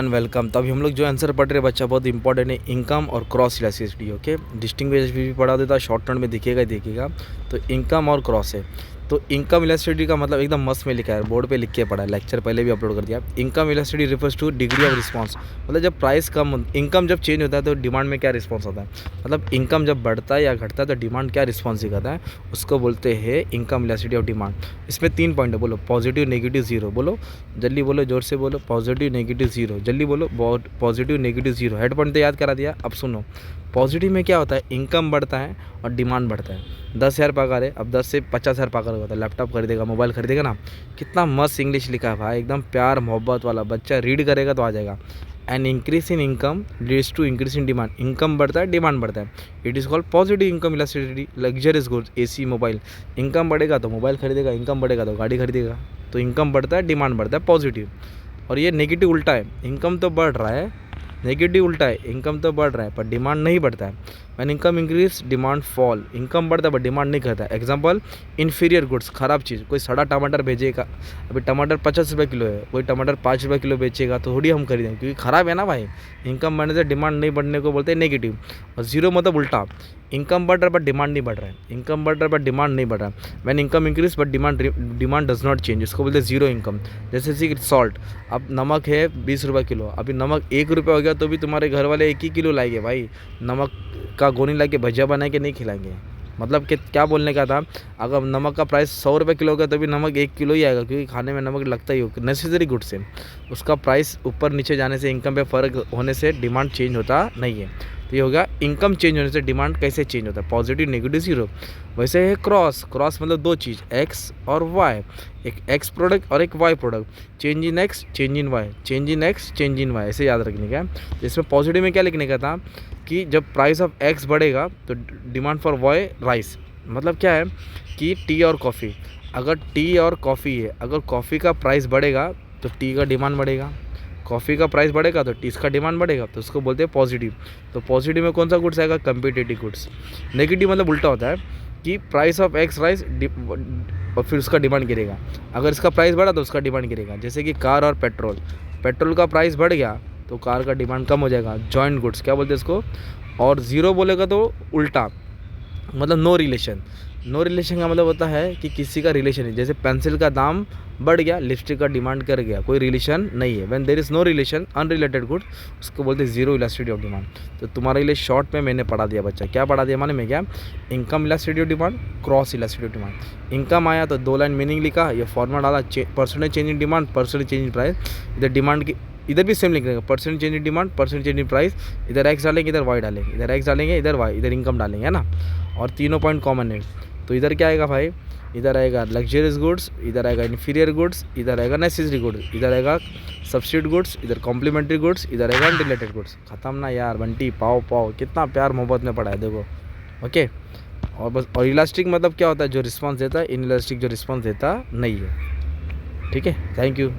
Welcome. तो अभी हम लोग जो आंसर पढ़ रहे हैं बच्चा, बहुत इंपॉर्टेंट है, इनकम और क्रॉस इलास्टिसिटी। ओके, डिस्टिंग्विश भी पढ़ा देता, शॉर्ट टर्म में दिखेगा ही दिखेगा। तो इनकम और क्रॉस है। तो इनकम इलास्टिसिटी का मतलब एकदम मस्त में लिखा है, बोर्ड पे लिख के पढ़ा है, लेक्चर पहले भी अपलोड कर दिया। Income elasticity refers two degree of response, मतलब जब प्राइस कम, इनकम जब चेंज होता है तो डिमांड में क्या रिस्पॉन्स आता है, मतलब इनकम जब बढ़ता है या घटता है तो डिमांड क्या रिस्पॉन्स दिखाता है, उसको बोलते हैं इनकम इलास्टिसिटी ऑफ डिमांड। इसमें 3 पॉइंट है, बोलो पॉजिटिव नेगेटिव जीरो, बोलो जल्दी बोलो, जोर से बोलो, पॉजिटिव नेगेटिव जीरो, जल्दी बोलो, positive negative zero. Head point तो याद करा दिया। अब सुनो, पॉजिटिव में क्या होता है, इनकम बढ़ता है और डिमांड बढ़ता है। 10,000 पगार है, अब 10 से 50,000 पगार होता है, लैपटॉप खरीदेगा, मोबाइल खरीदेगा ना। कितना मस्त इंग्लिश लिखा है भाई, एकदम प्यार मोहब्बत वाला, बच्चा रीड करेगा तो आ जाएगा। An increase in income leads to increase in demand, income बढ़ता है डिमांड बढ़ता है, it is called positive income elasticity. Luxurious goods, AC, mobile, income बढ़ेगा तो मोबाइल खरीदेगा, इनकम बढ़ेगा तो गाड़ी खरीदेगा, तो इनकम बढ़ता है डिमांड बढ़ता है, पॉजिटिव। और ये नेगेटिव उल्टा है, इनकम तो बढ़ रहा है, नेगेटिव उल्टा है, इनकम तो बढ़ रहा है पर डिमांड नहीं बढ़ता है। When income increase demand fall, income बढ़ता है पर डिमांड नहीं करता है। एग्जांपल, इन्फीरियर गुड्स, ख़राब चीज़, कोई सड़ा टमाटर भेजेगा, अभी टमाटर 50 रुपये किलो है, कोई टमाटर 5 रुपये किलो बेचेगा तो थोड़ी हम खरीदेंगे, क्योंकि ख़राब है ना भाई। इनकम बढ़ने से डिमांड नहीं बढ़ने को बोलते हैं नेगेटिव। और जीरो मतलब उल्टा, इनकम बढ़ रहा है बट डिमांड नहीं बढ़ रहा है, इनकम बढ़ रहा है बट डिमांड नहीं बढ़ रहा है। When income increase but demand does not change, इसको बोलते हैं जीरो इनकम। जैसे सी सॉल्ट, अब नमक है 20 रुपये किलो, अभी नमक 1 रुपये हो गया तो भी तुम्हारे घर वाले 1 ही किलो लाएंगे भाई, नमक का गोनी ला के भजिया बना के नहीं खिलाएंगे। मतलब कि क्या बोलने का था, अगर नमक का प्राइस 100 रुपये किलो का तो भी नमक 1 किलो ही आएगा, क्योंकि खाने में नमक लगता ही हो, नेसेसरी गुड से। उसका प्राइस ऊपर नीचे जाने से, इनकम पे फ़र्क होने से डिमांड चेंज होता नहीं है। तो ये हो गया इनकम चेंज होने से डिमांड कैसे चेंज होता है, पॉजिटिव नेगेटिव जीरो। वैसे है क्रॉस, क्रॉस मतलब दो चीज़, एक्स और वाई, एक एक्स प्रोडक्ट और एक Y product, change in X change in Y, change in X change in Y, ऐसे याद रखने का। जिसमें पॉजिटिव में क्या लिखने का था कि जब प्राइस ऑफ एक्स बढ़ेगा तो डिमांड फॉर वाई राइस। मतलब क्या है कि टी और कॉफ़ी, अगर टी और कॉफ़ी है, अगर कॉफ़ी का प्राइस बढ़ेगा तो टी का डिमांड बढ़ेगा, कॉफ़ी का प्राइस बढ़ेगा तो टी का डिमांड बढ़ेगा, तो उसको बोलते हैं पॉजिटिव। तो पॉजिटिव में कौन सा गुड्स आएगा, कम्पिटेटिव गुड्स। नेगेटिव मतलब उल्टा होता है कि प्राइस ऑफ एक्स राइस और फिर उसका डिमांड गिरेगा, अगर इसका प्राइस बढ़ा तो उसका डिमांड गिरेगा। जैसे कि कार और पेट्रोल, पेट्रोल का प्राइस बढ़ गया तो कार का डिमांड कम हो जाएगा, जॉइंट गुड्स क्या बोलते हैं इसको। और ज़ीरो बोलेगा तो उल्टा, मतलब नो रिलेशन। नो रिलेशन का मतलब होता है कि किसी का रिलेशन नहीं, जैसे पेंसिल का दाम बढ़ गया, लिपस्टिक का डिमांड कर गया, कोई रिलेशन नहीं है। When there is no relation, unrelated good, उसको बोलते हैं जीरो इलास्टिसिटी ऑफ डिमांड। तो तुम्हारे लिए शॉर्ट में मैंने पढ़ा दिया बच्चा, क्या पढ़ा दिया माने में, क्या income elasticity of demand, cross elasticity of demand. Income आया तो 2 लाइन मीनिंग लिखा, ये फॉर्मूला डाला, percentage change in demand, percentage change in price. इधर डिमांड की, इधर भी सेम लिखने का, percent change in demand, percent change in price, इधर एक्स डालेंगे, इधर वाई डालेंगे, इधर एक्स डालेंगे, इधर वाई, इधर इनकम डालेंगे, है ना। और तीनों पॉइंट कॉमन है, तो इधर क्या आएगा भाई, इधर आएगा लग्जरियस गुड्स, इधर आएगा इन्फीरियर गुड्स, इधर आएगा नेसेसरी गुड्स, इधर आएगा सब्सिट्यूट गुड्स, इधर कॉम्प्लीमेंट्री गुड्स, इधर आएगा अनरिलेटेड गुड्स। खत्म ना यार बंटी, पाओ पाओ, कितना प्यार मोहब्बत में पड़ा है देखो। ओके, और बस। और इलास्टिक मतलब क्या होता है, जो रिस्पॉन्स देता है, इन इलास्टिक जो रिस्पॉन्स देता नहीं है। ठीक है, थैंक यू।